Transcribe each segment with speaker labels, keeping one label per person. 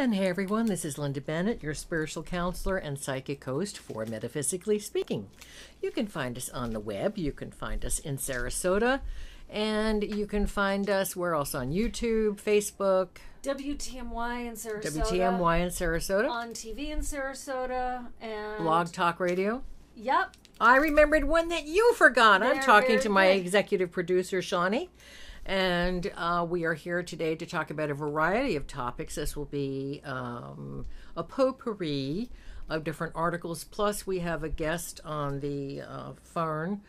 Speaker 1: And hey everyone, this is Linda Bennett, your spiritual counselor and psychic host for Metaphysically Speaking. You can find us on the web, you can find us in Sarasota, and you can find us, where else, on YouTube, Facebook.
Speaker 2: WTMY in Sarasota.
Speaker 1: WTMY in Sarasota.
Speaker 2: On TV in Sarasota. And
Speaker 1: Blog Talk Radio.
Speaker 2: Yep.
Speaker 1: I remembered one that you forgot. I'm talking to my
Speaker 2: good.
Speaker 1: executive producer, Shawnee. And we are here today to talk about a variety of topics. This will be a potpourri of different articles. Plus, we have a guest on the phone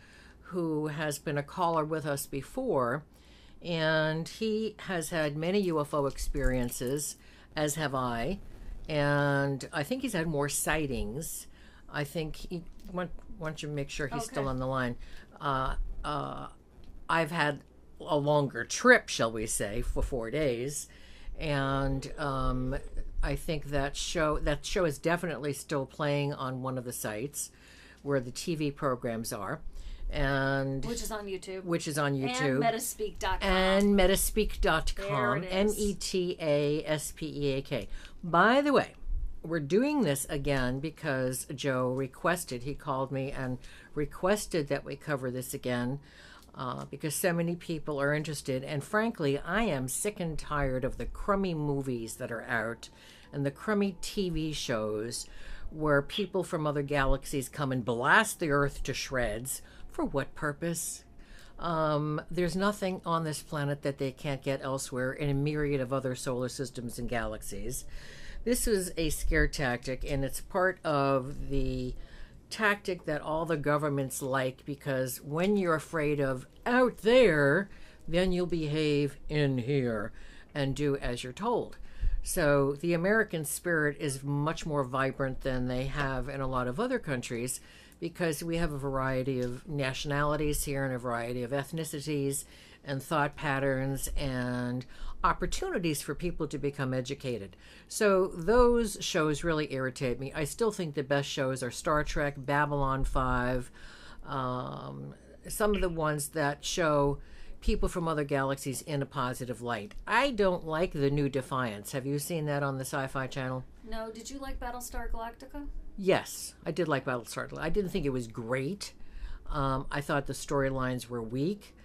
Speaker 1: who has been a caller with us before. And he has had many UFO experiences, as have I. And I think he's had more sightings. I think he... Why don't you make sure he's still on the line? I've had a longer trip, shall we say, for 4 days, and I think that show is definitely still playing on one of the sites where the TV programs are, and
Speaker 2: which is on YouTube.
Speaker 1: And
Speaker 2: Metaspeak.com.
Speaker 1: And Metaspeak.com.
Speaker 2: There it is.
Speaker 1: Metaspeak. By the way, we're doing this again because Joe requested. He called me and requested that we cover this again. Because so many people are interested, and frankly, I am sick and tired of the crummy movies that are out and the crummy TV shows where people from other galaxies come and blast the Earth to shreds. For what purpose? There's nothing on this planet that they can't get elsewhere in a myriad of other solar systems and galaxies. This is a scare tactic, and it's part of the tactic that all the governments like, because when you're afraid of out there, then you'll behave in here and do as you're told. So the American spirit is much more vibrant than they have in a lot of other countries, because we have a variety of nationalities here and a variety of ethnicities and thought patterns and opportunities for people to become educated. So those shows really irritate me. I still think the best shows are Star Trek, Babylon 5, some of the ones that show people from other galaxies in a positive light. I don't like the new Defiance. Have you seen that on the Sci-Fi Channel?
Speaker 2: No. Did you like Battlestar Galactica?
Speaker 1: Yes, I did like Battlestar Galactica. I didn't think it was great. I thought the storylines were weak.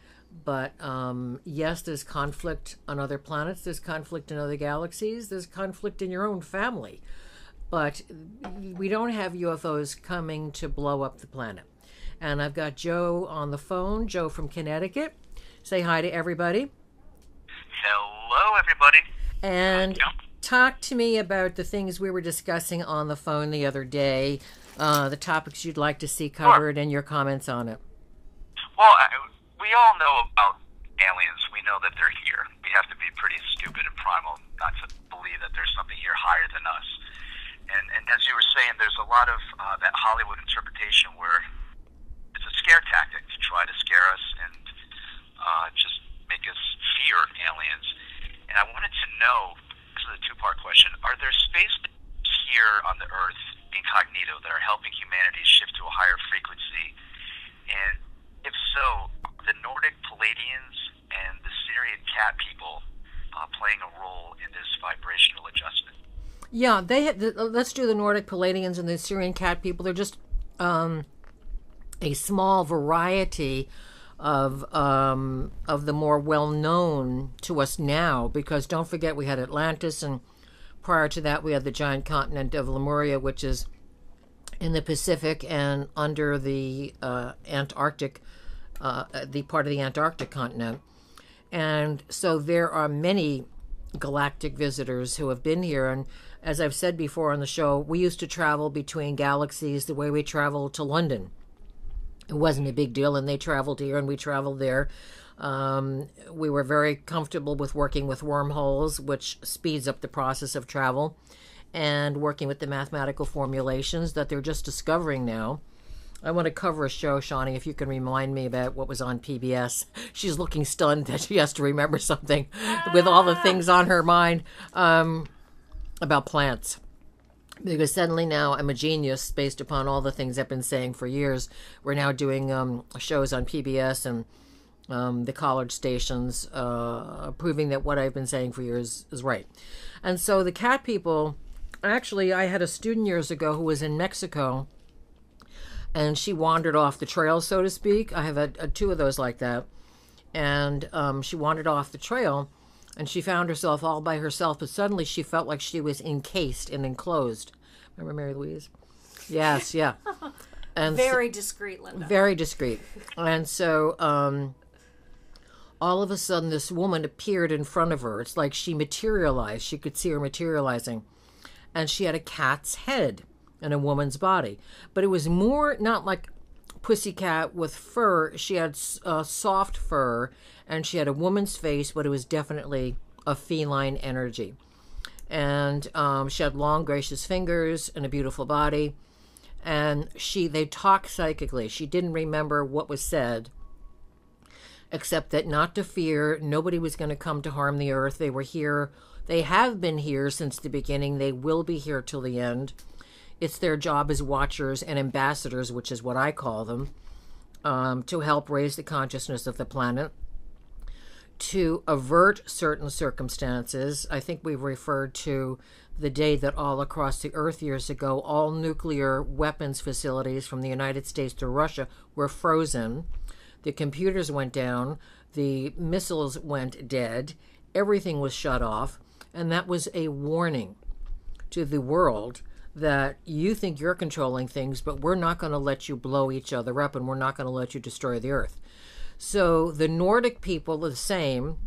Speaker 1: But yes, there's conflict on other planets. There's conflict in other galaxies. There's conflict in your own family. But we don't have UFOs coming to blow up the planet. And I've got Joe on the phone, Joe from Connecticut. Say hi to everybody.
Speaker 3: Hello, everybody.
Speaker 1: And talk to me about the things we were discussing on the phone the other day, the topics you'd like to see covered, and your comments on it.
Speaker 3: Well, we all know about aliens. We know that they're here. We have to be pretty stupid and primal not to believe that there's something here higher than us. And as you were saying, there's a lot of that Hollywood interpretation where it's a scare tactic to try to scare us and just make us fear aliens. And I wanted to know, this is a two-part question, are there space here on the Earth, incognito, that are helping humanity shift to a higher frequency? And if so, the Nordic Palladians and the Syrian cat people playing a role in this vibrational adjustment?
Speaker 1: Yeah, let's do the Nordic Palladians and the Syrian cat people. They're just a small variety of the more well-known to us now, because don't forget we had Atlantis, and prior to that we had the giant continent of Lemuria, which is in the Pacific and under the Antarctic, the part of the Antarctic continent. And so there are many galactic visitors who have been here. And as I've said before on the show, we used to travel between galaxies the way we traveled to London. It wasn't a big deal, and they traveled here and we traveled there. We were very comfortable with working with wormholes, which speeds up the process of travel, and working with the mathematical formulations that they're just discovering now. I want to cover a show, Shawnee, if you can remind me about what was on PBS. She's looking stunned that she has to remember something with all the things on her mind about plants. Because suddenly now I'm a genius based upon all the things I've been saying for years. We're now doing shows on PBS, and the college stations, proving that what I've been saying for years is right. And so the cat people, actually, I had a student years ago who was in Mexico, and she wandered off the trail, so to speak. I have two of those like that. And she wandered off the trail, and she found herself all by herself, but suddenly she felt like she was encased and enclosed. Remember Mary Louise? Yes, yeah. And
Speaker 2: Very discreet, Linda.
Speaker 1: Very discreet. And so all of a sudden this woman appeared in front of her. It's like she materialized. She could see her materializing. And she had a cat's head in a woman's body. But it was more not like pussycat with fur. She had soft fur, and she had a woman's face, but it was definitely a feline energy. And she had long, gracious fingers and a beautiful body. And they talked psychically. She didn't remember what was said, except that not to fear. Nobody was going to come to harm the earth. They were here. They have been here since the beginning. They will be here till the end. It's their job as watchers and ambassadors, which is what I call them, to help raise the consciousness of the planet, to avert certain circumstances. I think we've referred to the day that all across the earth years ago, all nuclear weapons facilities from the United States to Russia were frozen. The computers went down. The missiles went dead. Everything was shut off. And that was a warning to the world that you think you're controlling things, but we're not going to let you blow each other up, and we're not going to let you destroy the earth. So the Nordic people are the same.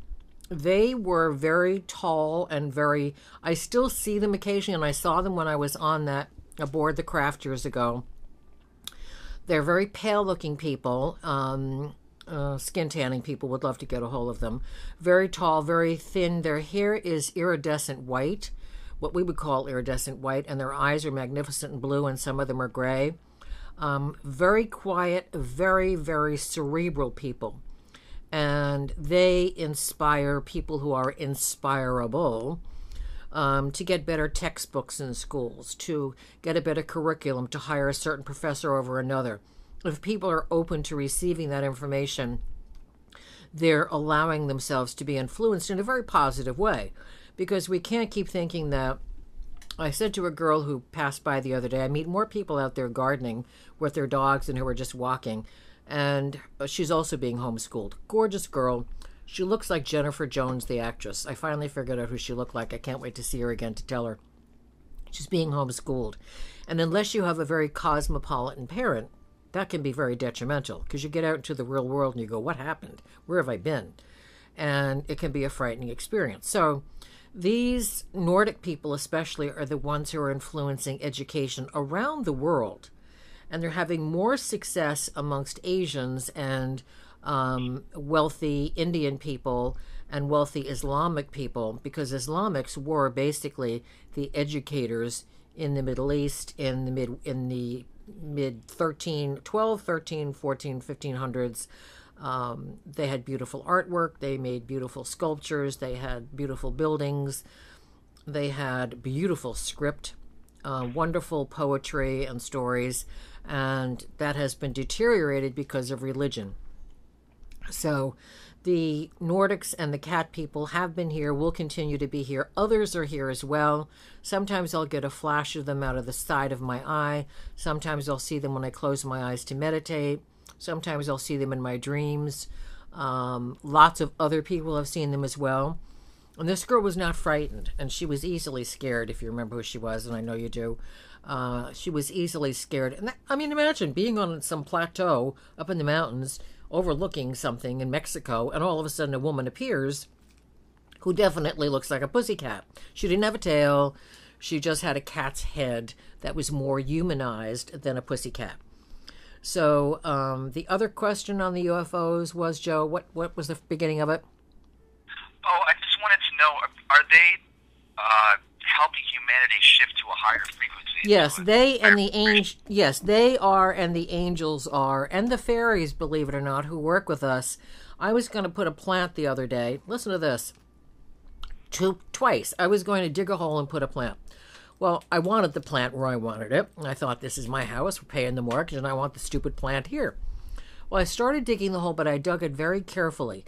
Speaker 1: They were very tall and very, I still see them occasionally, and I saw them when I was aboard the craft years ago. They're very pale looking people. Skin tanning people would love to get a hold of them. Very tall, very thin. Their hair is iridescent white, what we would call iridescent white, and their eyes are magnificent and blue, and some of them are gray. Very quiet, very, very cerebral people. And they inspire people who are inspirable to get better textbooks in schools, to get a better curriculum, to hire a certain professor over another. If people are open to receiving that information, they're allowing themselves to be influenced in a very positive way. Because we can't keep thinking that, I said to a girl who passed by the other day, I meet more people out there gardening with their dogs and who are just walking. And she's also being homeschooled. Gorgeous girl. She looks like Jennifer Jones, the actress. I finally figured out who she looked like. I can't wait to see her again to tell her. She's being homeschooled. And unless you have a very cosmopolitan parent, that can be very detrimental, because you get out into the real world and you go, what happened? Where have I been? And it can be a frightening experience. So these Nordic people especially are the ones who are influencing education around the world. And they're having more success amongst Asians and wealthy Indian people and wealthy Islamic people, because Islamics were basically the educators in the Middle East in the mid 12, 13, 14, 1500s. They had beautiful artwork. They made beautiful sculptures. They had beautiful buildings. They had beautiful script, wonderful poetry and stories. And that has been deteriorated because of religion. So the Nordics and the cat people have been here, will continue to be here. Others are here as well. Sometimes I'll get a flash of them out of the side of my eye. Sometimes I'll see them when I close my eyes to meditate. Sometimes I'll see them in my dreams. Lots of other people have seen them as well. And this girl was not frightened, and she was easily scared, if you remember who she was, and I know you do. She was easily scared. And imagine being on some plateau up in the mountains, overlooking something in Mexico, and all of a sudden a woman appears who definitely looks like a pussycat. She didn't have a tail. She just had a cat's head that was more humanized than a pussycat. So the other question on the UFOs was, Joe, what was the beginning of it?
Speaker 3: Oh, I just wanted to know, are they helping humanity shift to a higher frequency?
Speaker 1: Yes, they are, and the angels are, and the fairies, believe it or not, who work with us. I was going to put a plant the other day. Listen to this. Twice. I was going to dig a hole and put a plant. Well, I wanted the plant where I wanted it. And I thought, this is my house. We're paying the mortgage, and I want the stupid plant here. Well, I started digging the hole, but I dug it very carefully.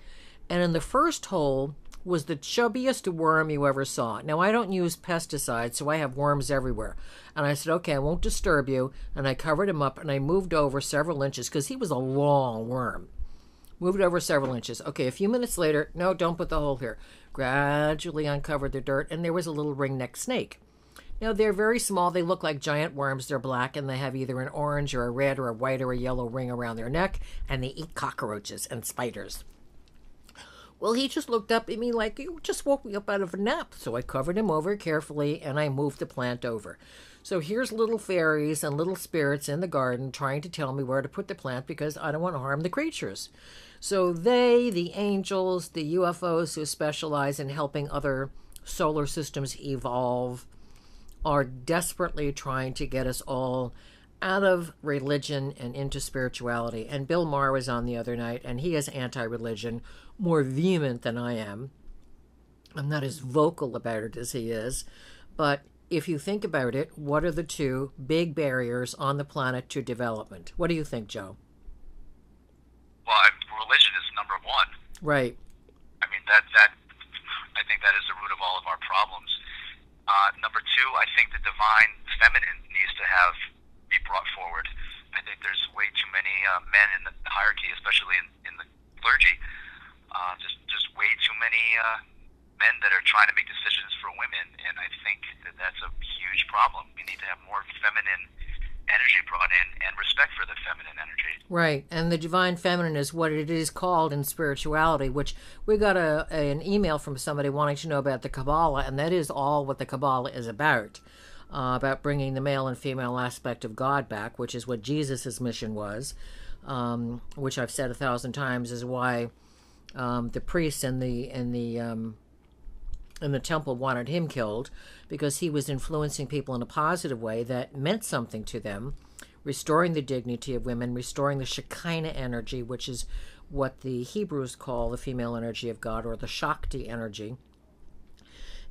Speaker 1: And in the first hole was the chubbiest worm you ever saw. Now, I don't use pesticides, so I have worms everywhere. And I said, okay, I won't disturb you. And I covered him up, and I moved over several inches because he was a long worm. Moved over several inches. Okay, a few minutes later, no, don't put the hole here. Gradually uncovered the dirt, and there was a little ring-necked snake. Now, they're very small. They look like giant worms. They're black, and they have either an orange or a red or a white or a yellow ring around their neck, and they eat cockroaches and spiders. Well, he just looked up at me like, you just woke me up out of a nap. So I covered him over carefully, and I moved the plant over. So here's little fairies and little spirits in the garden trying to tell me where to put the plant because I don't want to harm the creatures. So they, the angels, the UFOs who specialize in helping other solar systems evolve, are desperately trying to get us all out of religion and into spirituality. And Bill Maher was on the other night, and he is anti-religion, more vehement than I am. I'm not as vocal about it as he is. But if you think about it, what are the two big barriers on the planet to development? What do you think, Joe?
Speaker 3: Well, religion is number one.
Speaker 1: Right.
Speaker 3: I mean, I think that is the root of all of our problems. Number two, I think the divine feminine needs to be brought forward. I think there's way too many men in the hierarchy, especially in the clergy. Just way too many men that are trying to make decisions for women, and I think that's a huge problem. We need to have more feminine energy brought in and respect for the feminine energy.
Speaker 1: Right, and the divine feminine is what it is called in spirituality, which we got an email from somebody wanting to know about the Kabbalah, and that is all what the Kabbalah is about bringing the male and female aspect of God back, which is what Jesus' mission was, which I've said 1,000 times is why the priests in the temple wanted him killed, because he was influencing people in a positive way that meant something to them, restoring the dignity of women, restoring the Shekinah energy, which is what the Hebrews call the female energy of God, or the Shakti energy.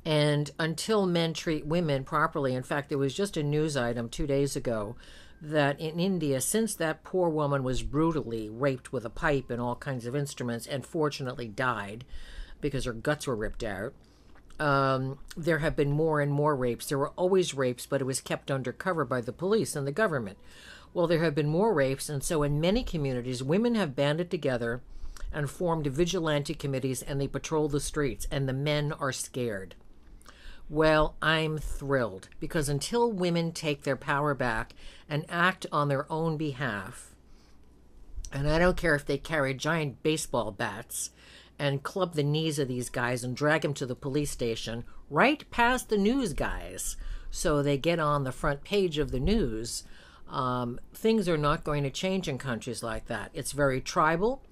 Speaker 1: And until men treat women properly, in fact, there was just a news item 2 days ago that in India, since that poor woman was brutally raped with a pipe and all kinds of instruments and fortunately died because her guts were ripped out, there have been more and more rapes. There were always rapes, but it was kept undercover by the police and the government. Well, there have been more rapes, and so in many communities, women have banded together and formed vigilante committees, and they patrol the streets, and the men are scared. Well, I'm thrilled, because until women take their power back and act on their own behalf, and I don't care if they carry giant baseball bats and club the knees of these guys and drag them to the police station right past the news guys so they get on the front page of the news, things are not going to change in countries like that. It's very tribal.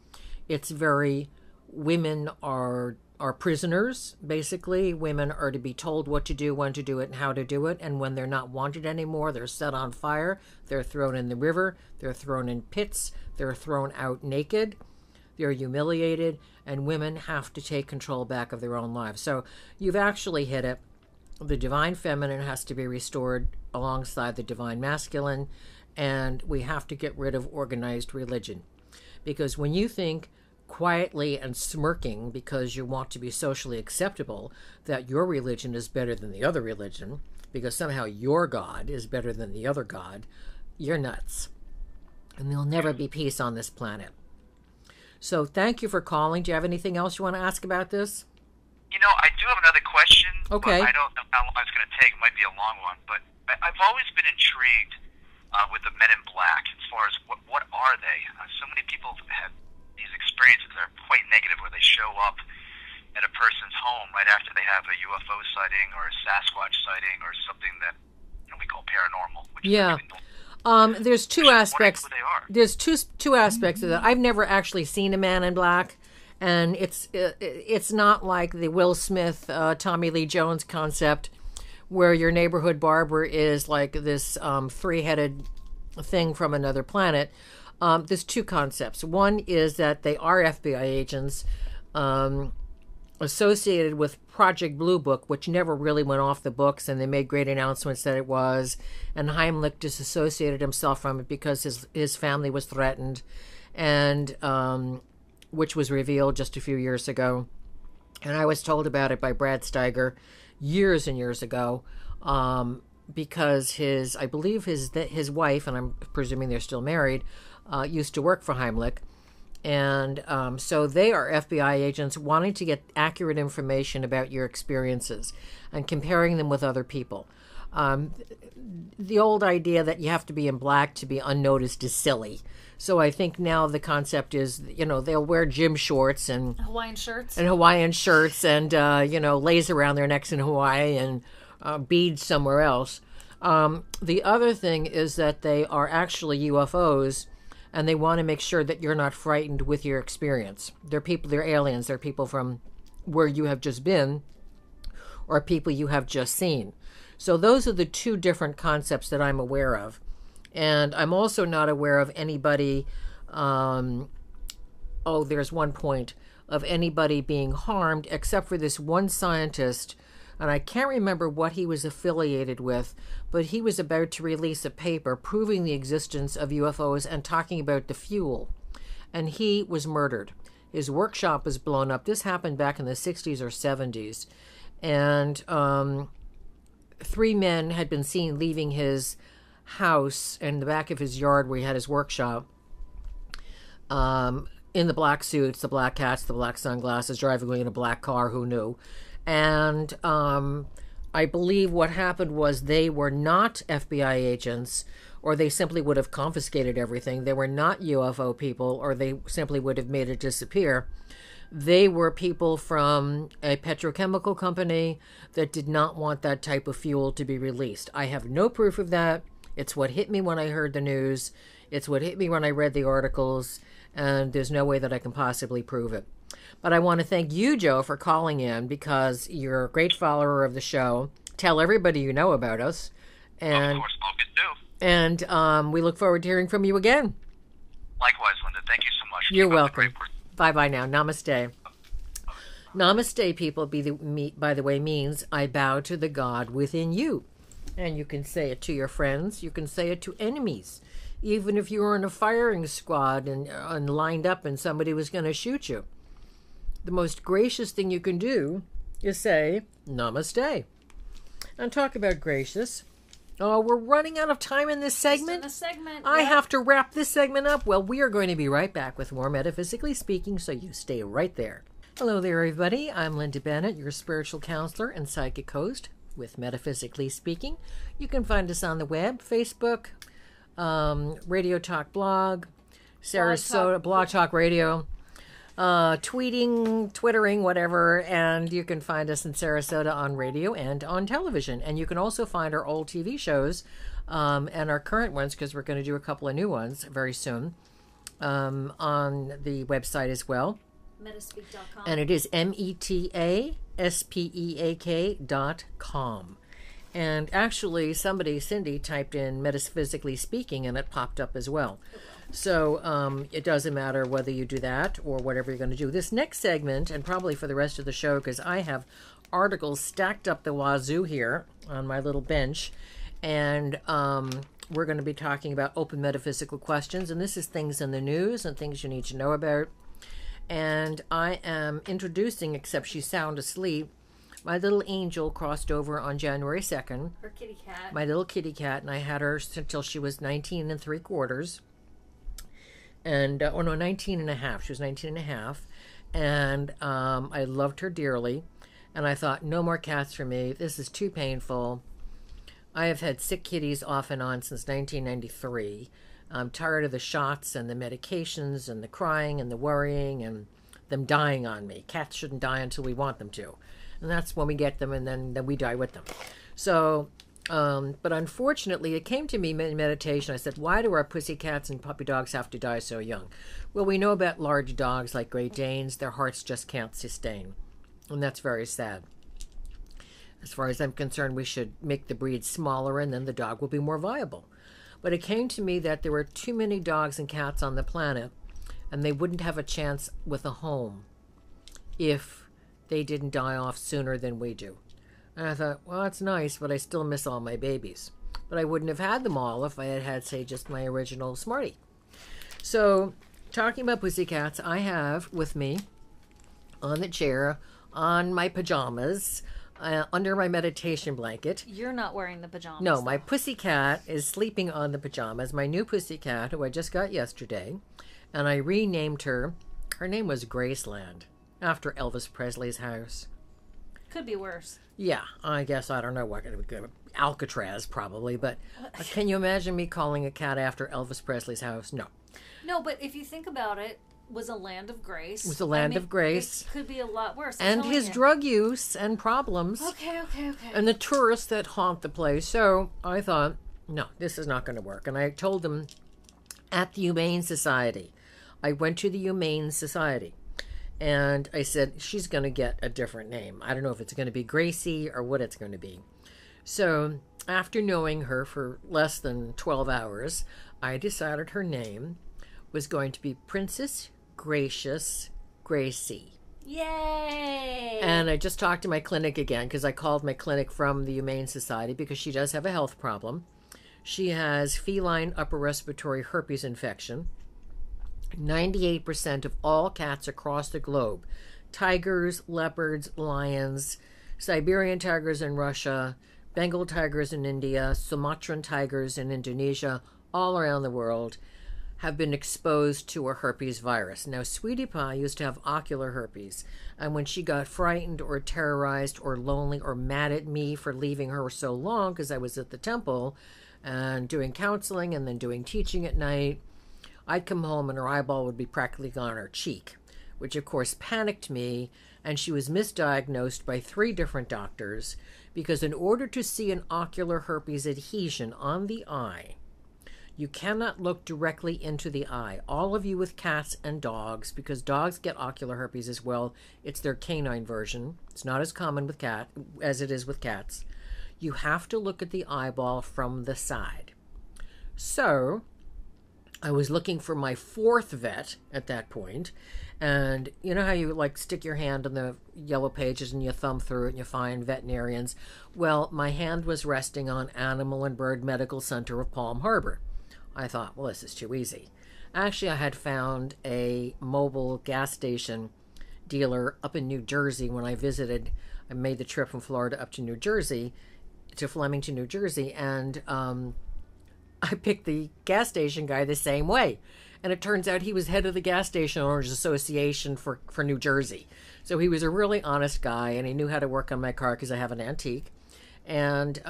Speaker 1: It's very, women are prisoners, basically. Women are to be told what to do, when to do it, and how to do it. And when they're not wanted anymore, they're set on fire. They're thrown in the river. They're thrown in pits. They're thrown out naked. They're humiliated. And women have to take control back of their own lives. So you've actually hit it. The divine feminine has to be restored alongside the divine masculine. And we have to get rid of organized religion. Because when you think quietly and smirking because you want to be socially acceptable that your religion is better than the other religion, because somehow your God is better than the other God, you're nuts. And there'll never be peace on this planet. So thank you for calling. Do you have anything else you want to ask about this?
Speaker 3: You know, I do have another question.
Speaker 1: Okay.
Speaker 3: I don't know how long it's going to take. It might be a long one. But I've always been intrigued with the men in black as far as what are they? So many people have these experiences that are quite negative where they show up at a person's home right after they have a UFO sighting or a Sasquatch sighting or something that we call paranormal. Which
Speaker 1: yeah. There's two aspects. There's two aspects of that. I've never actually seen a man in black, and it's not like the Will Smith, Tommy Lee Jones concept, where your neighborhood barber is like this three-headed thing from another planet. There's two concepts. One is that they are FBI agents associated with Project Blue Book, which never really went off the books, and they made great announcements that it was, and Heimlich disassociated himself from it because his family was threatened, and which was revealed just a few years ago. And I was told about it by Brad Steiger years and years ago, because I believe his wife, and I'm presuming they're still married, used to work for Heimlich. And so they are FBI agents wanting to get accurate information about your experiences and comparing them with other people. The old idea that you have to be in black to be unnoticed is silly. So I think now the concept is, they'll wear gym shorts and
Speaker 2: Hawaiian shirts
Speaker 1: and lays around their necks in Hawaii and beads somewhere else. The other thing is that they are actually UFOs, and they want to make sure that you're not frightened with your experience. They're aliens. They're people from where you have just been or people you have just seen. So those are the two different concepts that I'm aware of. And I'm also not aware of anybody, there's one point, of anybody being harmed except for this one scientist, and I can't remember what he was affiliated with, but he was about to release a paper proving the existence of UFOs and talking about the fuel. And he was murdered. His workshop was blown up. This happened back in the 60s or 70s. And 3 men had been seen leaving his house in the back of his yard where he had his workshop, in the black suits, the black hats, the black sunglasses, driving away in a black car, who knew. And I believe what happened was they were not FBI agents, or they simply would have confiscated everything. They were not UFO people, or they simply would have made it disappear. They were people from a petrochemical company that did not want that type of fuel to be released. I have no proof of that. It's what hit me when I heard the news. It's what hit me when I read the articles, and there's no way that I can possibly prove it. But I want to thank you, Joe, for calling in, because you're a great follower of the show. Tell everybody you know about us. And,
Speaker 3: of course, always do.
Speaker 1: And we look forward to hearing from you again.
Speaker 3: Likewise, Linda. Thank you so much.
Speaker 1: You're welcome. Bye-bye now. Namaste. Namaste, people, by the way, means I bow to the God within you. And you can say it to your friends. You can say it to enemies. Even if you were in a firing squad and lined up and somebody was going to shoot you. The most gracious thing you can do is say, Namaste. And talk about gracious. Oh, we're running out of time in this segment. I have to wrap this segment up. Well, we are going to be right back with more Metaphysically Speaking, so you stay right there. Hello there, everybody. I'm Linda Bennett, your spiritual counselor and psychic host with Metaphysically Speaking. You can find us on the web, Facebook, Radio Talk Blog, Sarasota, Blog Talk Radio, twittering, whatever, and you can find us in Sarasota on radio and on television. And you can also find our old TV shows and our current ones, because we're going to do a couple of new ones very soon, on the website as well.
Speaker 2: Metaspeak.com.
Speaker 1: And it is metaspeak.com. And actually, Cindy typed in Metaphysically Speaking, and it popped up as well. So it doesn't matter whether you do that or whatever you're going to do. This next segment, and probably for the rest of the show, because I have articles stacked up the wazoo here on my little bench, and we're going to be talking about open metaphysical questions, and this is things in the news and things you need to know about. And I am introducing, except she's sound asleep, my little angel crossed over on January 2nd.
Speaker 2: Her kitty cat.
Speaker 1: My little kitty cat, and I had her until she was 19 3/4. And, 19 and a half. She was 19 and a half. And I loved her dearly. And I thought, no more cats for me. This is too painful. I have had sick kitties off and on since 1993. I'm tired of the shots and the medications and the crying and the worrying and them dying on me. Cats shouldn't die until we want them to. And that's when we get them, and then we die with them. So, but unfortunately, it came to me in meditation. I said, why do our pussy cats and puppy dogs have to die so young? Well, we know about large dogs like Great Danes. Their hearts just can't sustain. And that's very sad. As far as I'm concerned, we should make the breed smaller, and then the dog will be more viable. But it came to me that there were too many dogs and cats on the planet, and they wouldn't have a chance with a home if they didn't die off sooner than we do. And I thought, well, that's nice, but I still miss all my babies. But I wouldn't have had them all if I had, say, just my original Smarty. So talking about pussycats, I have with me on the chair, on my pajamas, under my meditation blanket.
Speaker 2: You're not wearing the pajamas.
Speaker 1: No, my pussycat is sleeping on the pajamas. My new pussycat, who I just got yesterday, and I renamed her. Her name was Graceland, after Elvis Presley's house.
Speaker 2: Could be worse.
Speaker 1: Yeah, I guess I don't know what it would go. Alcatraz, probably, but can you imagine me calling a cat after Elvis Presley's house? No.
Speaker 2: No, but if you think about it, was a land of grace.
Speaker 1: It was a land of grace.
Speaker 2: It could be a lot worse.
Speaker 1: And his drug use and problems.
Speaker 2: Okay.
Speaker 1: And the tourists that haunt the place. So I thought, no, this is not going to work. And I told them at the Humane Society. I went to the Humane Society. And I said, she's going to get a different name. I don't know if it's going to be Gracie or what it's going to be. So after knowing her for less than 12 hours, I decided her name was going to be Princess Gracious Gracie.
Speaker 2: Yay!
Speaker 1: And I just talked to my clinic again because I called my clinic from the Humane Society because she does have a health problem. She has feline upper respiratory herpes infection. 98% of all cats across the globe, tigers, leopards, lions, Siberian tigers in Russia, Bengal tigers in India, Sumatran tigers in Indonesia, all around the world, have been exposed to a herpes virus. Now, Sweetie Pie used to have ocular herpes, and when she got frightened or terrorized or lonely or mad at me for leaving her so long because I was at the temple and doing counseling and then doing teaching at night, I'd come home and her eyeball would be practically on her cheek, which of course panicked me, and she was misdiagnosed by 3 different doctors because in order to see an ocular herpes adhesion on the eye, you cannot look directly into the eye. All of you with cats and dogs, because dogs get ocular herpes as well. It's their canine version. It's not as common with cat as it is with cats. You have to look at the eyeball from the side. So I was looking for my 4th vet at that point, and you know how you like stick your hand in the yellow pages and you thumb through it and you find veterinarians? Well, my hand was resting on Animal and Bird Medical Center of Palm Harbor. I thought, well, this is too easy. Actually, I had found a mobile gas station dealer up in New Jersey when I visited. I made the trip from Florida up to New Jersey, to Flemington, New Jersey, and I picked the gas station guy the same way. And it turns out he was head of the Gas Station Owners Association for New Jersey. So he was a really honest guy, and he knew how to work on my car because I have an antique. And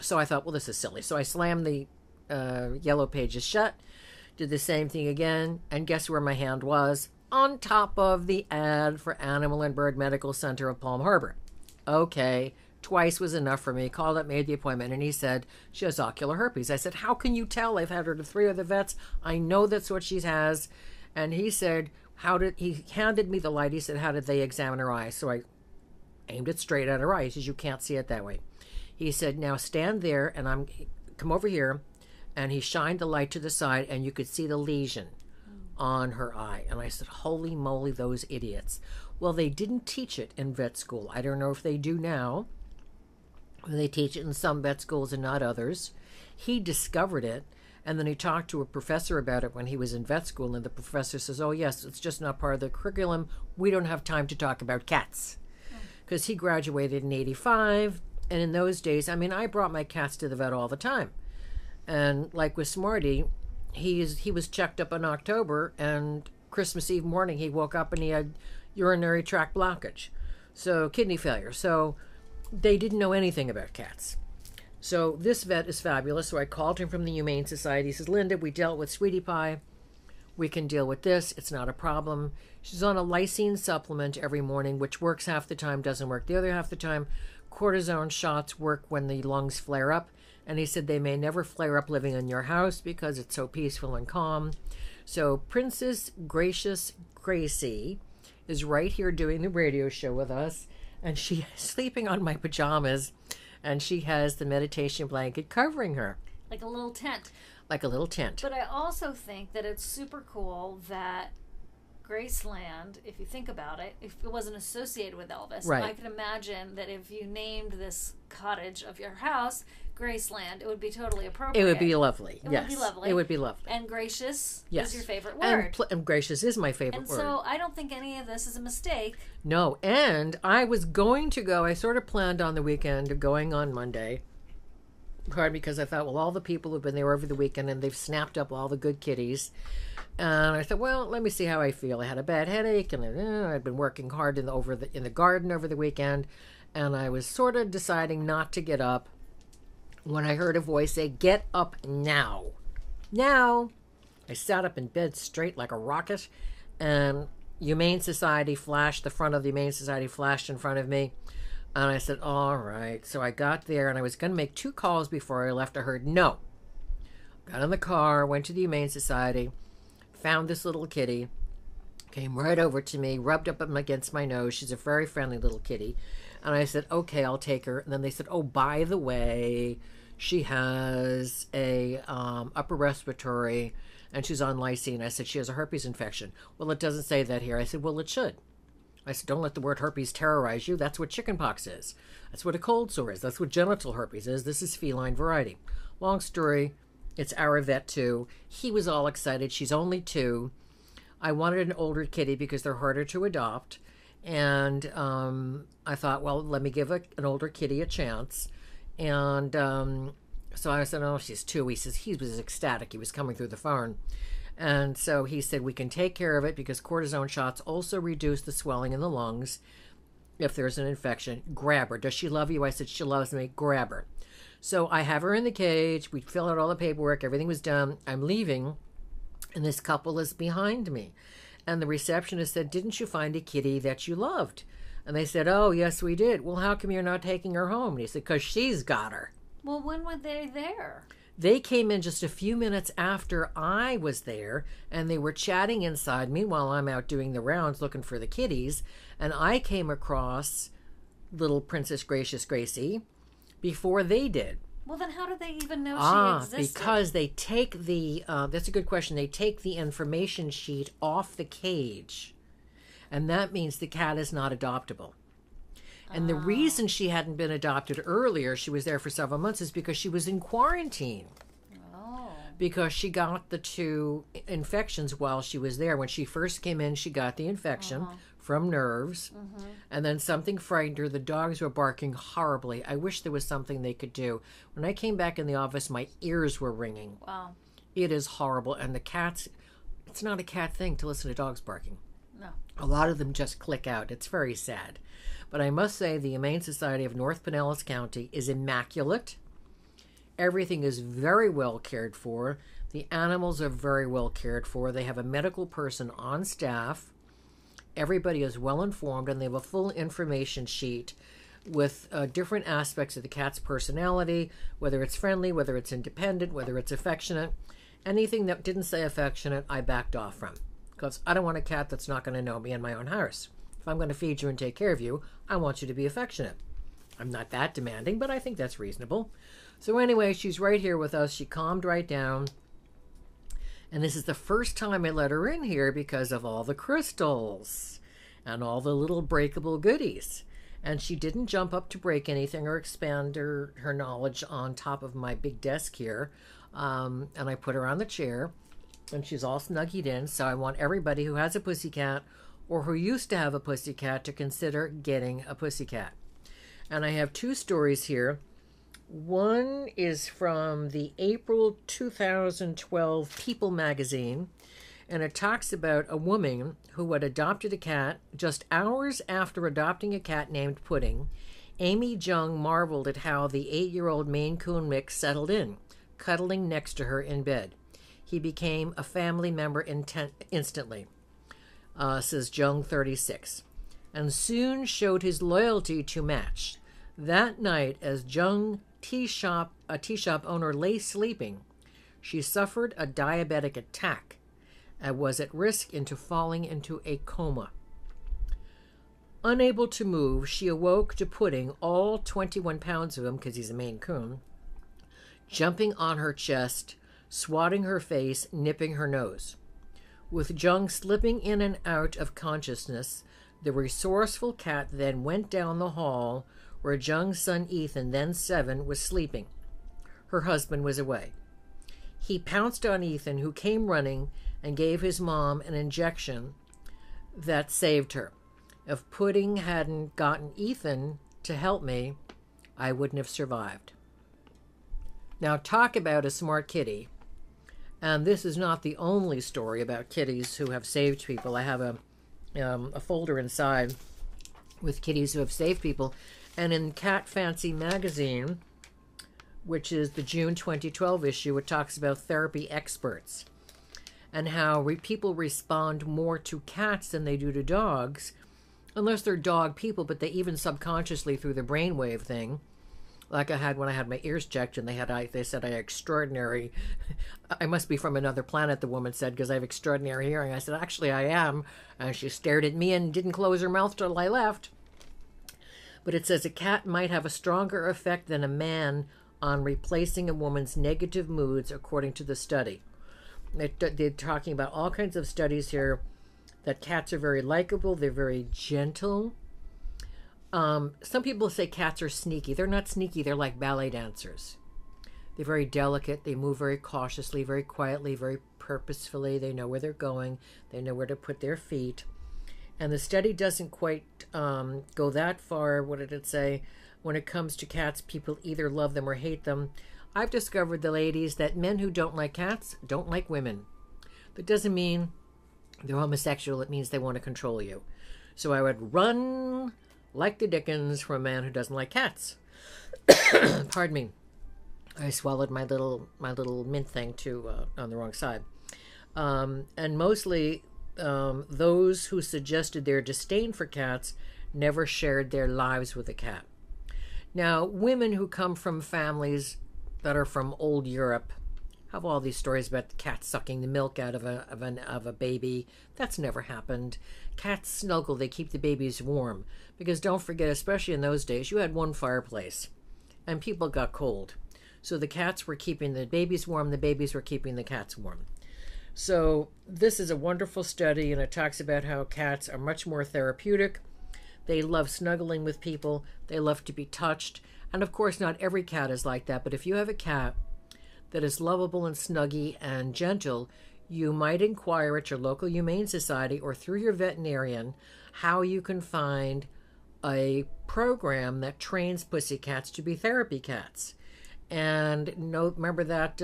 Speaker 1: so I thought, well, this is silly. So I slammed the yellow pages shut, did the same thing again, and guess where my hand was? On top of the ad for Animal and Bird Medical Center of Palm Harbor. Okay, twice was enough for me. Called up, made the appointment, and he said, she has ocular herpes. I said, how can you tell? I've had her to 3 other vets. I know that's what she has. And he said, he handed me the light. He said, how did they examine her eye? So I aimed it straight at her eye. He says, you can't see it that way. He said, now stand there, and come over here. And he shined the light to the side, and you could see the lesion on her eye. And I said, holy moly, those idiots. Well, they didn't teach it in vet school. I don't know if they do now. They teach it in some vet schools and not others. He discovered it, and then he talked to a professor about it when he was in vet school, and the professor says, oh, yes, it's just not part of the curriculum. We don't have time to talk about cats. Because he graduated in 85, and in those days, I mean, I brought my cats to the vet all the time. And like with Smarty, he was checked up in October, and Christmas Eve morning he woke up and he had urinary tract blockage, so kidney failure. So they didn't know anything about cats. So this vet is fabulous. So I called him from the Humane Society. He says, Linda, we dealt with Sweetie Pie. We can deal with this. It's not a problem. She's on a lysine supplement every morning, which works half the time, doesn't work the other half the time. Cortisone shots work when the lungs flare up. And he said they may never flare up living in your house because it's so peaceful and calm. So Princess Gracious Gracie is right here doing the radio show with us. And she is sleeping on my pajamas. And she has the meditation blanket covering her.
Speaker 2: Like a little tent.
Speaker 1: Like a little tent.
Speaker 2: But I also think that it's super cool that Graceland, if you think about it, if it wasn't associated with Elvis,
Speaker 1: right.
Speaker 2: I can imagine that if you named this cottage of your house Graceland, it would be totally appropriate.
Speaker 1: It would be lovely.
Speaker 2: It
Speaker 1: yes.
Speaker 2: would be lovely.
Speaker 1: It would be lovely.
Speaker 2: And gracious
Speaker 1: Yes.
Speaker 2: is your favorite word.
Speaker 1: And gracious is my favorite
Speaker 2: And
Speaker 1: word.
Speaker 2: so I don't think any of this is a mistake.
Speaker 1: No, and I was going to go, I sort of planned on the weekend of going on Monday. Partly because I thought, well, all the people have been there over the weekend and they've snapped up all the good kitties. And I thought, well, let me see how I feel. I had a bad headache, and I'd been working hard in the garden over the weekend, and I was sort of deciding not to get up when I heard a voice say, "Get up now. Now." I sat up in bed straight like a rocket, and Humane Society flashed, the front of the Humane Society flashed in front of me. And I said, all right. So I got there, and I was going to make 2 calls before I left. I heard no. Got in the car, went to the Humane Society, found this little kitty, came right over to me, rubbed up against my nose. She's a very friendly little kitty. And I said, okay, I'll take her. And then they said, oh, by the way, she has a upper respiratory, and she's on lysine. I said, she has a herpes infection. Well, it doesn't say that here. I said, well, it should. I said, don't let the word herpes terrorize you. That's what chickenpox is. That's what a cold sore is. That's what genital herpes is. This is feline variety. Long story, it's our vet too. He was all excited. She's only 2. I wanted an older kitty because they're harder to adopt. And I thought, well, let me give an older kitty a chance. And so I said, oh, she's 2. He was ecstatic. He was coming through the phone. And so he said, we can take care of it because cortisone shots also reduce the swelling in the lungs if there's an infection. Grab her. Does she love you? I said, she loves me. Grab her. So I have her in the cage. We fill out all the paperwork. Everything was done. I'm leaving, and this couple is behind me. And the receptionist said, didn't you find a kitty that you loved? And they said, oh, yes, we did. Well, how come you're not taking her home? And he said, because she's got her.
Speaker 2: Well, when were they there?
Speaker 1: They came in just a few minutes after I was there, and they were chatting inside. Meanwhile, I'm out doing the rounds looking for the kitties, and I came across little Princess Gracious Gracie before they did.
Speaker 2: Well, then how did they even know she existed?
Speaker 1: Because they take that's a good question, they take the information sheet off the cage, and that means the cat is not adoptable. And the reason she hadn't been adopted earlier, she was there for several months, is because she was in quarantine.
Speaker 2: Oh.
Speaker 1: Because she got the 2 infections while she was there. When she first came in, she got the infection from nerves. Mm-hmm. And then something frightened her. The dogs were barking horribly. I wish there was something they could do. When I came back in the office, my ears were ringing.
Speaker 2: Wow.
Speaker 1: It is horrible. And the cats, it's not a cat thing to listen to dogs barking.
Speaker 2: No.
Speaker 1: A lot of them just click out. It's very sad. But I must say the Humane Society of North Pinellas County is immaculate. Everything is very well cared for. The animals are very well cared for. They have a medical person on staff. Everybody is well informed, and they have a full information sheet with different aspects of the cat's personality, whether it's friendly, whether it's independent, whether it's affectionate. Anything that didn't say affectionate, I backed off from, because I don't want a cat that's not going to know me in my own house. If I'm going to feed you and take care of you, I want you to be affectionate. I'm not that demanding, but I think that's reasonable. So anyway, she's right here with us. She calmed right down. And this is the first time I let her in here because of all the crystals and all the little breakable goodies. And she didn't jump up to break anything or expand her knowledge on top of my big desk here. And I put her on the chair, and she's all snuggied in. So I want everybody who has a pussycat or who used to have a pussycat to consider getting a pussycat. And I have 2 stories here. One is from the April 2012 People magazine, and it talks about a woman who had adopted a cat. Just hours after adopting a cat named Pudding, Amy Jung marveled at how the 8-year-old Maine Coon mix settled in, cuddling next to her in bed. He became a family member instantly, says Jung 36, and soon showed his loyalty to match. That night, as Jung a tea shop owner lay sleeping, she suffered a diabetic attack and was at risk into falling into a coma. Unable to move, she awoke to Pudding, all 21 pounds of him, because he's a Maine Coon, jumping on her chest, swatting her face, nipping her nose. With Jung slipping in and out of consciousness, the resourceful cat then went down the hall where Jung's son Ethan, then 7, was sleeping. her husband was away. He pounced on Ethan, who came running and gave his mom an injection that saved her. If Pudding hadn't gotten Ethan to help me, I wouldn't have survived. Now, talk about a smart kitty. And this is not the only story about kitties who have saved people. I have a folder inside with kitties who have saved people. And in Cat Fancy magazine, which is the June 2012 issue, it talks about therapy experts and how people respond more to cats than they do to dogs, unless they're dog people, but they even subconsciously through the brainwave thing. Like I had when I had my ears checked, and they said I had extraordinary, I must be from another planet, the woman said, because I have extraordinary hearing. I said, actually, I am. And she stared at me and didn't close her mouth till I left. But it says a cat might have a stronger effect than a man on replacing a woman's negative moods, according to the study. They're talking about all kinds of studies here, that cats are very likable, they're very gentle. Some people say cats are sneaky. They're not sneaky. They're like ballet dancers. They're very delicate. They move very cautiously, very quietly, very purposefully. They know where they're going. They know where to put their feet. And the study doesn't quite go that far. What did it say? When it comes to cats, people either love them or hate them. I've discovered, the ladies, that men who don't like cats don't like women. That doesn't mean they're homosexual. It means they want to control you. So I would run like the dickens from a man who doesn't like cats. Pardon me. I swallowed my little mint thing too on the wrong side. And mostly those who suggested their disdain for cats never shared their lives with a cat. Now, women who come from families that are from old Europe have all these stories about cats sucking the milk out of a baby. That's never happened. Cats snuggle. They keep the babies warm. Because don't forget, especially in those days, you had one fireplace. And people got cold. So the cats were keeping the babies warm. The babies were keeping the cats warm. So this is a wonderful study, and it talks about how cats are much more therapeutic. They love snuggling with people. They love to be touched. And of course, not every cat is like that. But if you have a cat that is lovable and snuggy and gentle, you might inquire at your local humane society or through your veterinarian how you can find a program that trains pussycats to be therapy cats. And remember that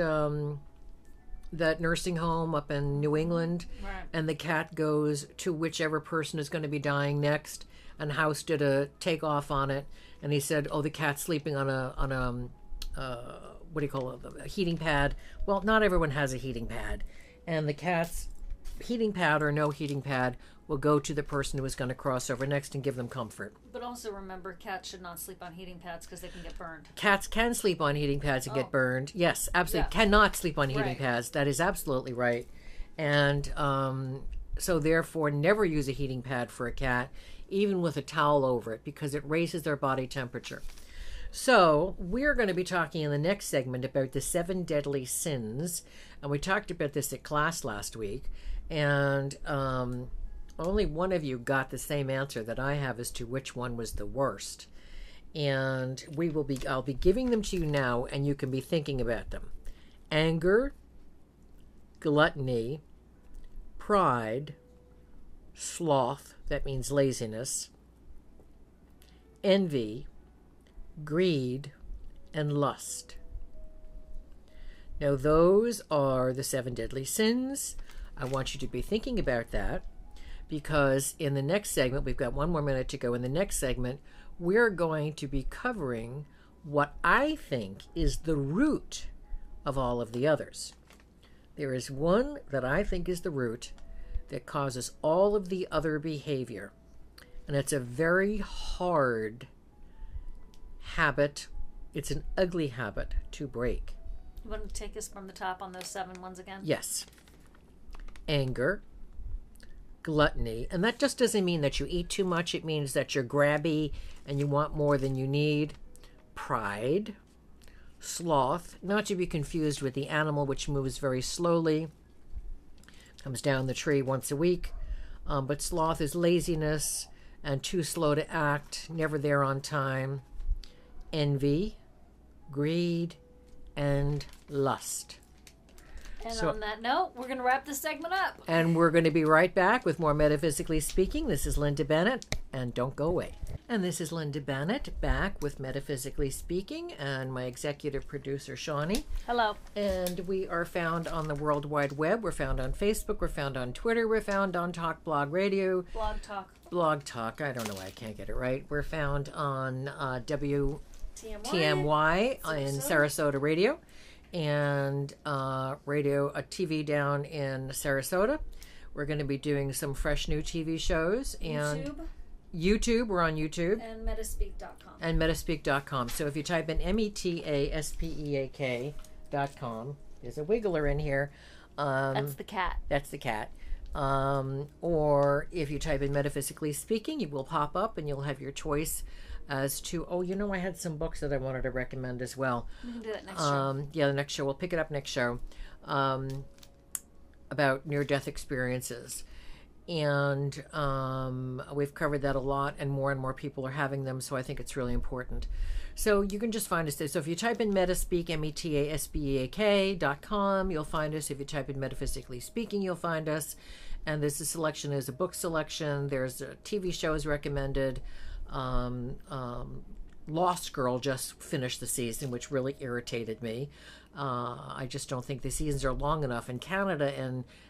Speaker 1: that nursing home up in New England,
Speaker 2: right,
Speaker 1: and the cat goes to whichever person is going to be dying next, and House did a takeoff on it, and he said, oh, the cat's sleeping on a what do you call it, a heating pad. Well, not everyone has a heating pad, and the cat's heating pad or no heating pad will go to the person who is going to cross over next and give them comfort.
Speaker 2: But also remember, cats should not sleep on heating pads because they can get burned.
Speaker 1: Cats can sleep on heating pads and get burned. Yes, absolutely.
Speaker 2: Yeah.
Speaker 1: Cannot sleep on heating
Speaker 2: Right.
Speaker 1: pads. That is absolutely right. And so therefore, never use a heating pad for a cat, even with a towel over it, because it raises their body temperature. So we're going to be talking in the next segment about the 7 deadly sins. And we talked about this at class last week. And only one of you got the same answer that I have as to which one was the worst. And I'll be giving them to you now, and you can be thinking about them. Anger, gluttony, pride, sloth, that means laziness, envy, greed, and lust. Now, those are the 7 deadly sins. I want you to be thinking about that, because in the next segment, we've got 1 more minute to go. In the next segment, we're going to be covering what I think is the root of all of the others. There is one that I think is the root that causes all of the other behavior. And it's a very hard habit. It's an ugly habit to break.
Speaker 2: You want to take us from the top on those 7 ones again?
Speaker 1: Yes. Anger, gluttony, and that just doesn't mean that you eat too much. It means that you're grabby and you want more than you need. Pride, sloth, not to be confused with the animal which moves very slowly, comes down the tree once a week, but sloth is laziness and too slow to act, never there on time. Envy, greed, and lust.
Speaker 2: And
Speaker 1: So-
Speaker 2: on that note, we're going to wrap this segment up.
Speaker 1: And we're going to be right back with more Metaphysically Speaking. This is Linda Bennett, and don't go away. And this is Linda Bennett, back with Metaphysically Speaking, and my executive producer, Shawnee.
Speaker 2: Hello.
Speaker 1: And we are found on the World Wide Web. We're found on Facebook. We're found on Twitter. We're found on Talk Blog Radio.
Speaker 2: Blog
Speaker 1: Talk. I don't know why I can't get it right. We're found on WTMY in Sarasota Radio. And radio, a TV down in Sarasota. We're going to be doing some fresh new TV shows. And YouTube, we're on YouTube.
Speaker 2: And Metaspeak.com.
Speaker 1: And Metaspeak.com. So if you type in Metaspeak.com, there's a wiggler in here.
Speaker 2: That's the cat.
Speaker 1: That's the cat. Or if you type in Metaphysically Speaking, it will pop up and you'll have your choice as to, I had some books that I wanted to recommend as well.
Speaker 2: We can do that next show.
Speaker 1: Yeah, the next show. We'll pick it up next show about near-death experiences. And we've covered that a lot, and more people are having them, so I think it's really important. So you can just find us there. So if you type in Metaspeak, Metaspeak.com, you'll find us. If you type in Metaphysically Speaking, you'll find us. And this selection is a book selection. There's TV shows recommended. Lost Girl just finished the season, which really irritated me. I just don't think the seasons are long enough. In Canada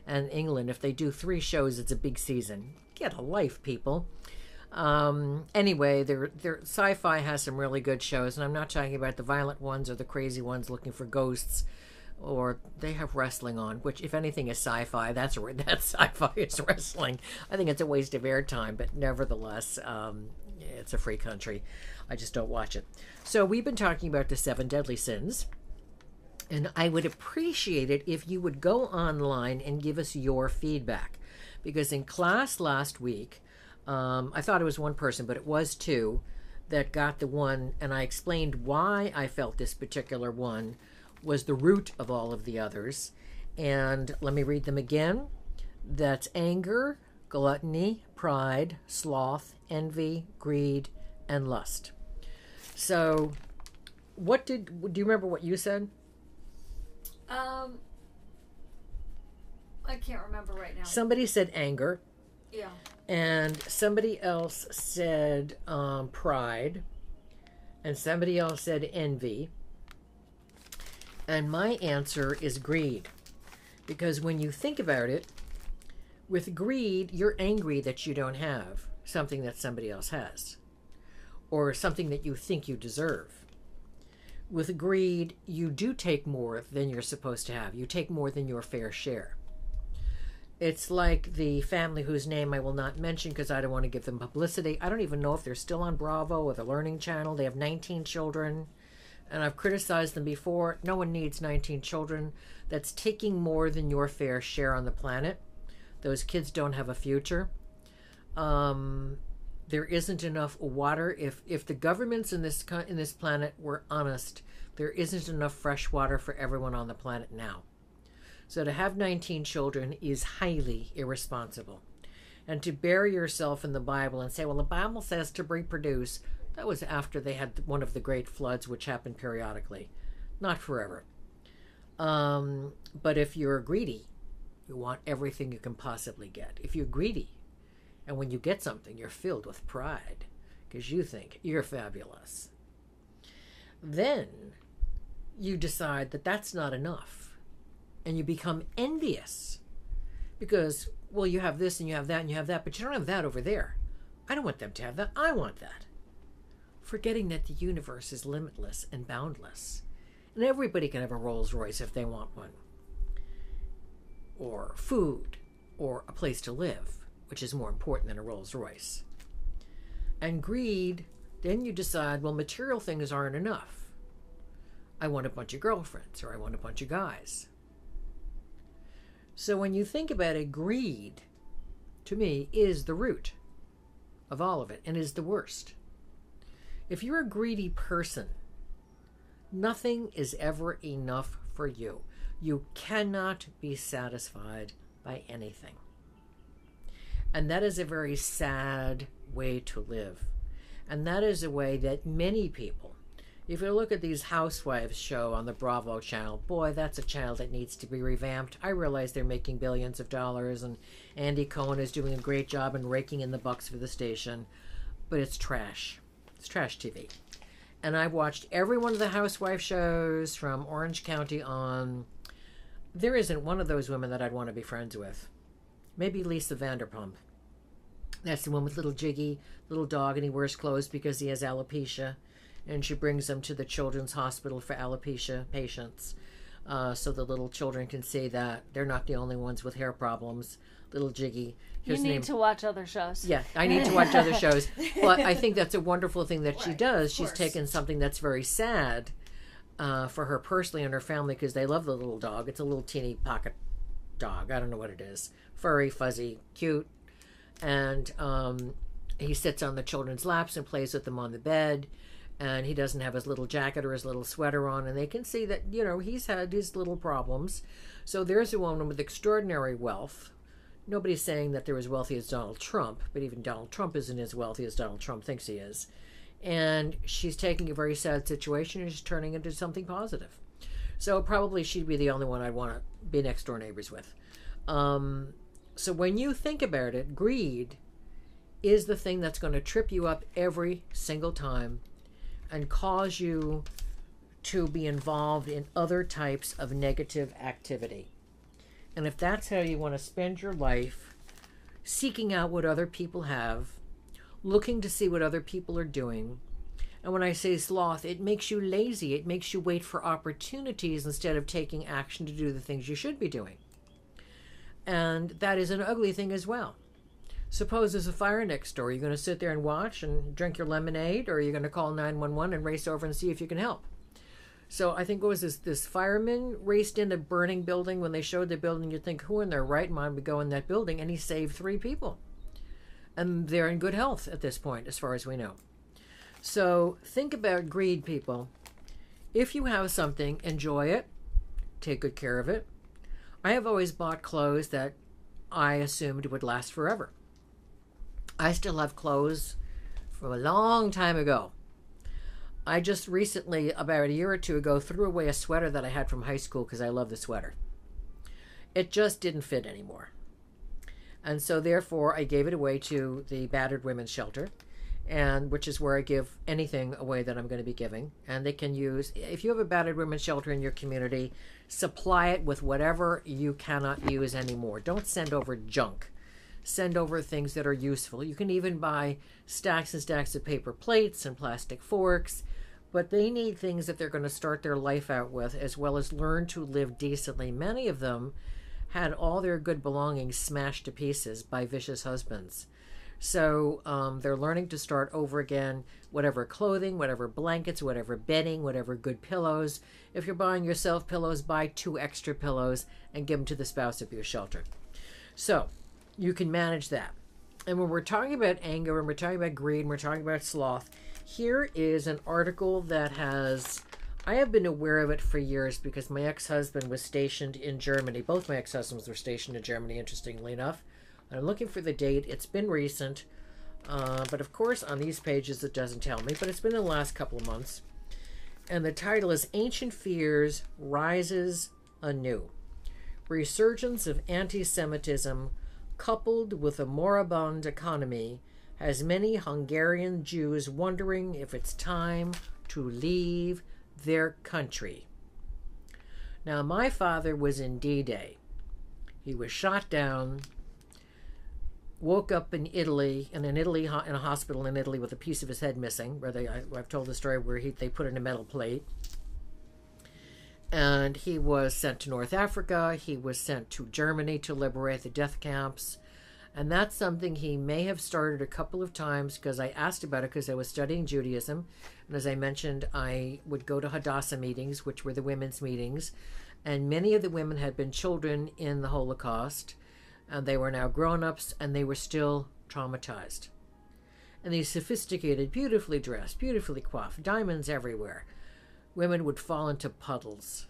Speaker 1: and England, if they do 3 shows, it's a big season. Get a life, people. Anyway, their sci-fi has some really good shows, and I'm not talking about the violent ones or the crazy ones looking for ghosts. Or they have wrestling on, which, if anything, is sci-fi. That's sci-fi is wrestling. I think it's a waste of airtime, but nevertheless, it's a free country. I just don't watch it. So we've been talking about the 7 deadly sins, and I would appreciate it if you would go online and give us your feedback, because in class last week, I thought it was one person, but it was 2 that got the one, and I explained why I felt this particular one was the root of all of the others. And let me read them again. That's anger, gluttony, pride, sloth, envy, greed, and lust. So do you remember what you said?
Speaker 2: I can't remember right now.
Speaker 1: Somebody said anger.
Speaker 2: Yeah.
Speaker 1: And somebody else said pride. And somebody else said envy. And my answer is greed. Because when you think about it, with greed, you're angry that you don't have something that somebody else has, or something that you think you deserve. With greed, you do take more than you're supposed to have. You take more than your fair share. It's like the family whose name I will not mention because I don't want to give them publicity. I don't even know if they're still on Bravo or the Learning Channel. They have 19 children. And I've criticized them before. No one needs 19 children. That's taking more than your fair share on the planet. Those kids don't have a future. There isn't enough water. If the governments in this planet were honest, there isn't enough fresh water for everyone on the planet now. So to have 19 children is highly irresponsible. And to bury yourself in the Bible and say, well, the Bible says to reproduce. That was after they had one of the great floods, which happened periodically. Not forever. But if you're greedy, you want everything you can possibly get. If you're greedy, and when you get something, you're filled with pride, because you think you're fabulous, then you decide that that's not enough, and you become envious. Because, well, you have this, and you have that, and you have that, but you don't have that over there. I don't want them to have that. I want that. Forgetting that the universe is limitless and boundless. And everybody can have a Rolls Royce if they want one. Or food, or a place to live, which is more important than a Rolls Royce. And greed, then you decide, well, material things aren't enough. I want a bunch of girlfriends, or I want a bunch of guys. So when you think about it, greed, to me, is the root of all of it, and is the worst. If you're a greedy person, nothing is ever enough for you. You cannot be satisfied by anything. And that is a very sad way to live. And that is a way that many people If you look at these housewives show on the Bravo channel, boy, that's a channel that needs to be revamped. I realize they're making billions of dollars, and Andy Cohen is doing a great job in raking in the bucks for the station, but it's trash. It's trash TV. And I've watched every one of the housewife shows from Orange County on. There isn't one of those women that I'd want to be friends with. Maybe Lisa Vanderpump. That's the one with little Jiggy, little dog, and he wears clothes because he has alopecia. And she brings them to the Children's Hospital for alopecia patients. So the little children can see that they're not the only ones with hair problems. Little Jiggy.
Speaker 2: You need to watch other shows.
Speaker 1: Yeah, I need to watch other shows. But I think that's a wonderful thing that she does. She's taken something that's very sad for her personally and her family, because they love the little dog. It's a little teeny pocket dog. I don't know what it is. Furry, fuzzy, cute. And he sits on the children's laps and plays with them on the bed. And he doesn't have his little jacket or his little sweater on. And they can see that, he's had his little problems. So there's a woman with extraordinary wealth. Nobody's saying that they're as wealthy as Donald Trump, but even Donald Trump isn't as wealthy as Donald Trump thinks he is. And she's taking a very sad situation and she's turning it into something positive. So probably she'd be the only one I'd want to be next door neighbors with. So when you think about it, greed is the thing that's going to trip you up every single time and cause you to be involved in other types of negative activity. And if that's how you want to spend your life, seeking out what other people have, looking to see what other people are doing, and when I say sloth, it makes you lazy. It makes you wait for opportunities instead of taking action to do the things you should be doing. And that is an ugly thing as well. Suppose there's a fire next door. Are you going to sit there and watch and drink your lemonade, or are you going to call 911 and race over and see if you can help? So I think, what was this fireman raced in a burning building. When they showed the building, you'd think, who in their right mind would go in that building? And he saved 3 people. And they're in good health at this point, as far as we know. So think about greed, people. If you have something, enjoy it. Take good care of it. I have always bought clothes that I assumed would last forever. I still have clothes from a long time ago. I just recently, about a year or 2 ago, threw away a sweater that I had from high school because I love the sweater. It just didn't fit anymore. And so therefore I gave it away to the battered women's shelter, and which is where I give anything away that I'm going to be giving. And they can use, if you have a battered women's shelter in your community, supply it with whatever you cannot use anymore. Don't send over junk. Send over things that are useful. You can even buy stacks and stacks of paper plates and plastic forks, but they need things that they're going to start their life out with, as well as learn to live decently. Many of them had all their good belongings smashed to pieces by vicious husbands. So they're learning to start over again, whatever clothing, whatever blankets, whatever bedding, whatever good pillows. If you're buying yourself pillows, buy 2 extra pillows and give them to the spouse abuse shelter. So you can manage that. And when we're talking about anger, and we're talking about greed, and we're talking about sloth, here is an article that I have been aware of it for years because my ex-husband was stationed in Germany. Both my ex-husbands were stationed in Germany, interestingly enough. I'm looking for the date. It's been recent. But of course, on these pages, it doesn't tell me. But it's been in the last couple of months. And the title is Ancient Fears Rises Anew. Resurgence of Anti-Semitism coupled with a moribund economy has many Hungarian Jews wondering if it's time to leave their country. Now, my father was in D-Day. He was shot down, woke up in Italy, in a hospital in Italy with a piece of his head missing, where I've told the story where they put in a metal plate. And he was sent to North Africa. He was sent to Germany to liberate the death camps. And that's something he may have started a couple of times, because I asked about it because I was studying Judaism. And as I mentioned, I would go to Hadassah meetings, which were the women's meetings. And many of the women had been children in the Holocaust. And they were now grown-ups, and they were still traumatized. And these sophisticated, beautifully dressed, beautifully coiffed, diamonds everywhere, women would fall into puddles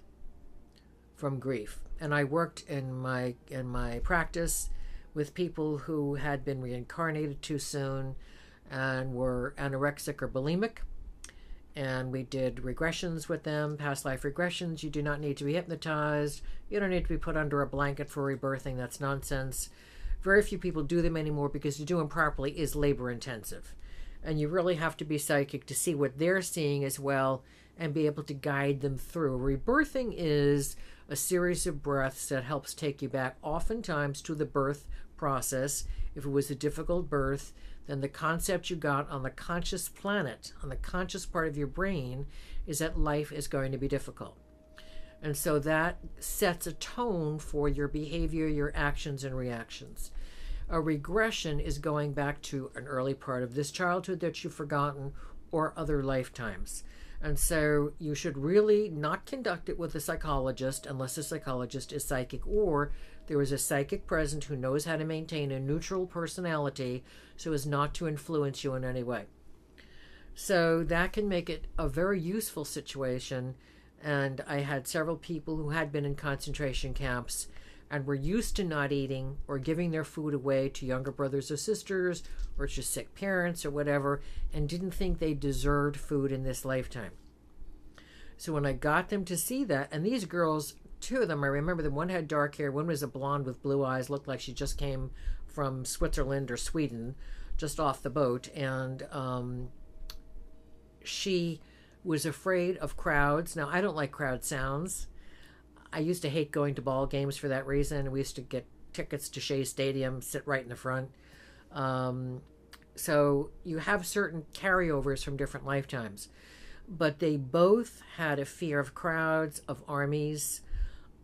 Speaker 1: from grief. And I worked in my practice with people who had been reincarnated too soon and were anorexic or bulimic, And we did regressions with them, past life regressions. You do not need to be hypnotized. You don't need to be put under a blanket for rebirthing. That's nonsense. Very few people do them anymore because to do them properly is labor intensive. And you really have to be psychic to see what they're seeing as well and be able to guide them through. Rebirthing is a series of breaths that helps take you back oftentimes to the birth process. If it was a difficult birth, then the concept you got on the conscious planet, on the conscious part of your brain, is that life is going to be difficult. And so that sets a tone for your behavior, your actions, and reactions. A regression is going back to an early part of this childhood that you've forgotten or other lifetimes. And so you should really not conduct it with a psychologist unless the psychologist is psychic or there is a psychic present who knows how to maintain a neutral personality so as not to influence you in any way. So that can make it a very useful situation. And I had several people who had been in concentration camps and were used to not eating or giving their food away to younger brothers or sisters or to sick parents or whatever, and didn't think they deserved food in this lifetime. So when I got them to see that, and these girls, two of them, I remember them, one had dark hair, one was a blonde with blue eyes, looked like she just came from Switzerland or Sweden, just off the boat, and she was afraid of crowds. Now, I don't like crowd sounds. I used to hate going to ball games for that reason. We used to get tickets to Shea Stadium, sit right in the front. So you have certain carryovers from different lifetimes. But they both had a fear of crowds, of armies,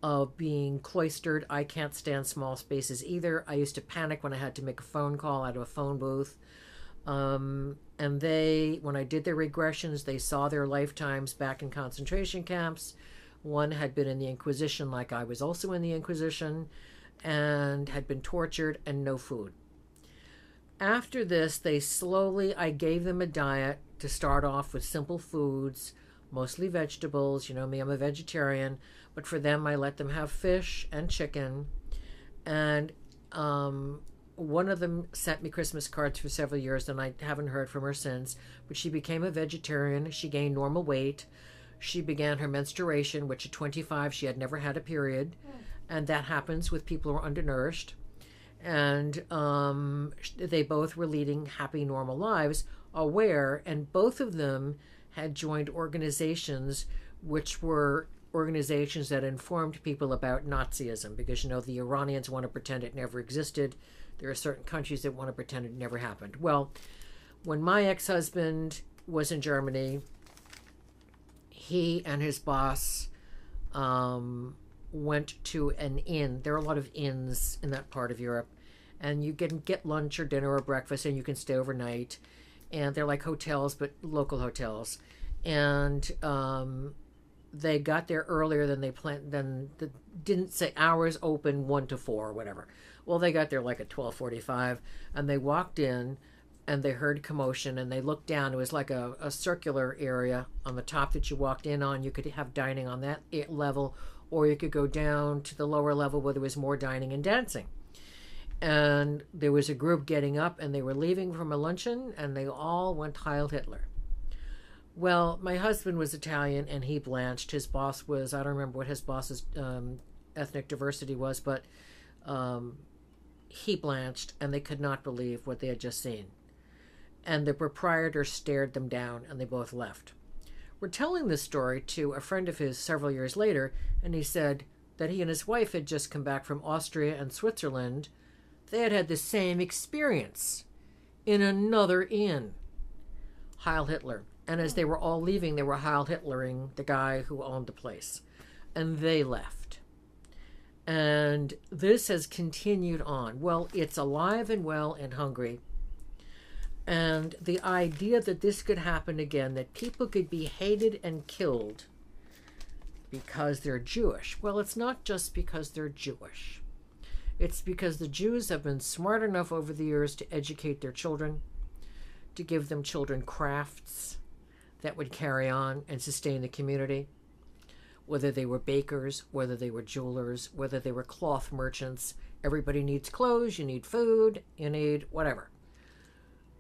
Speaker 1: of being cloistered. I can't stand small spaces either. I used to panic when I had to make a phone call out of a phone booth. And they, when I did their regressions, they saw their lifetimes back in concentration camps. One had been in the Inquisition, like I was also in the Inquisition, and had been tortured and no food. After this, I gave them a diet to start off with simple foods, mostly vegetables. You know me, I'm a vegetarian, but for them, I let them have fish and chicken. And one of them sent me Christmas cards for several years, and I haven't heard from her since, but she became a vegetarian. She gained normal weight. She began her menstruation, which at 25, she had never had a period. And that happens with people who are undernourished. And they both were leading happy, normal lives, aware, and both of them had joined organizations which were organizations that informed people about Nazism, because, you know, the Iranians want to pretend it never existed. There are certain countries that want to pretend it never happened. Well, when my ex-husband was in Germany, he and his boss went to an inn. There are a lot of inns in that part of Europe. And you can get lunch or dinner or breakfast, and you can stay overnight. And they're like hotels, but local hotels. And they got there earlier than they planned. Didn't say hours open 1 to 4 or whatever. Well, they got there like at 12:45, and they walked in, and they heard commotion, and they looked down. It was like a circular area on the top that you walked in on. You could have dining on that level, or you could go down to the lower level where there was more dining and dancing. And there was a group getting up, and they were leaving from a luncheon, and they all went Heil Hitler. Well, my husband was Italian, and he blanched. His boss was, I don't remember what his boss's ethnic diversity was, but he blanched, and they could not believe what they had just seen. And the proprietor stared them down, and they both left. We're telling this story to a friend of his several years later, and he said that he and his wife had just come back from Austria and Switzerland. They had had the same experience in another inn. Heil Hitler. And as they were all leaving, they were Heil Hitlering the guy who owned the place. And they left. And this has continued on. Well, it's alive and well in Hungary. And the idea that this could happen again, that people could be hated and killed because they're Jewish. Well, it's not just because they're Jewish. It's because the Jews have been smart enough over the years to educate their children, to give them children crafts that would carry on and sustain the community, whether they were bakers, whether they were jewelers, whether they were cloth merchants. Everybody needs clothes, you need food, you need whatever.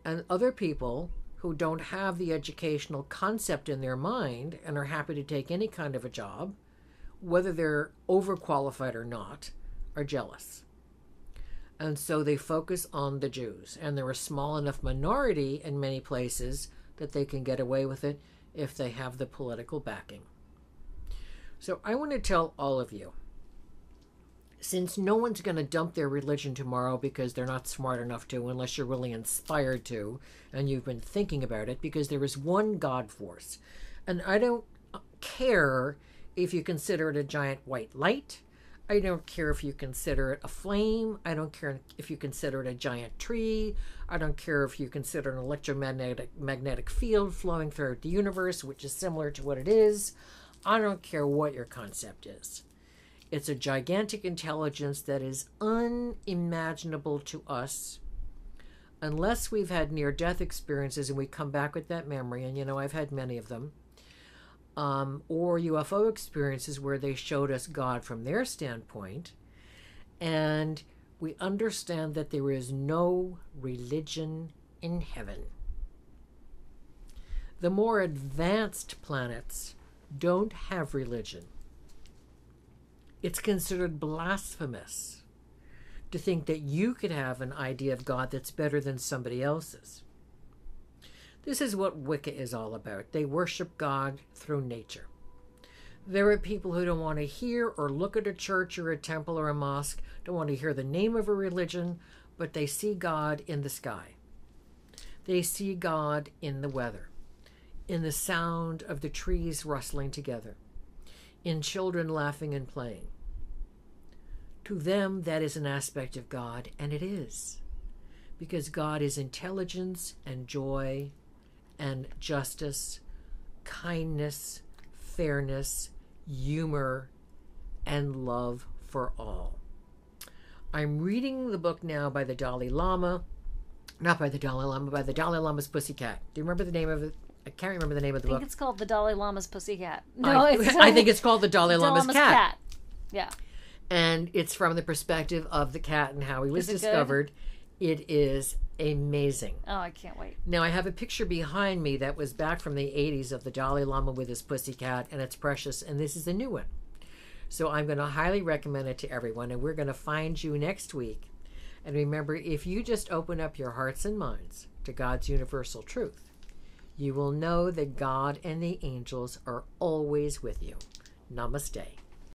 Speaker 1: And other people who don't have the educational concept in their mind and are happy to take any kind of a job, whether they're overqualified or not, are jealous. And so they focus on the Jews. And they're a small enough minority in many places that they can get away with it if they have the political backing. So I want to tell all of you, since no one's going to dump their religion tomorrow because they're not smart enough to, unless you're really inspired to, and you've been thinking about it, because there is one God force. And I don't care if you consider it a giant white light. I don't care if you consider it a flame. I don't care if you consider it a giant tree. I don't care if you consider an electromagnetic field flowing throughout the universe, which is similar to what it is. I don't care what your concept is. It's a gigantic intelligence that is unimaginable to us unless we've had near-death experiences and we come back with that memory, and I've had many of them, or UFO experiences where they showed us God from their standpoint, and we understand that there is no religion in heaven. The more advanced planets don't have religion. It's considered blasphemous to think that you could have an idea of God that's better than somebody else's. This is what Wicca is all about. They worship God through nature. There are people who don't want to hear or look at a church or a temple or a mosque, don't want to hear the name of a religion, but they see God in the sky. They see God in the weather, in the sound of the trees rustling together, in children laughing and playing. To them, that is an aspect of God, and it is, because God is intelligence and joy and justice, kindness, fairness, humor, and love for all. I'm reading the book now by the Dalai Lama, not by the Dalai Lama, by the Dalai Lama's Pussycat. Do you remember the name of it? I can't remember the name of the book.
Speaker 2: I think it's called the Dalai Lama's Pussycat.
Speaker 1: I think it's called the Dalai Lama's Cat.
Speaker 2: Yeah.
Speaker 1: And it's from the perspective of the cat and how he was discovered. It is amazing.
Speaker 2: Oh, I can't wait.
Speaker 1: Now, I have a picture behind me that was back from the 80s of the Dalai Lama with his pussycat, and it's precious, and this is a new one. So I'm going to highly recommend it to everyone, and we're going to find you next week. And remember, if you just open up your hearts and minds to God's universal truth, you will know that God and the angels are always with you. Namaste.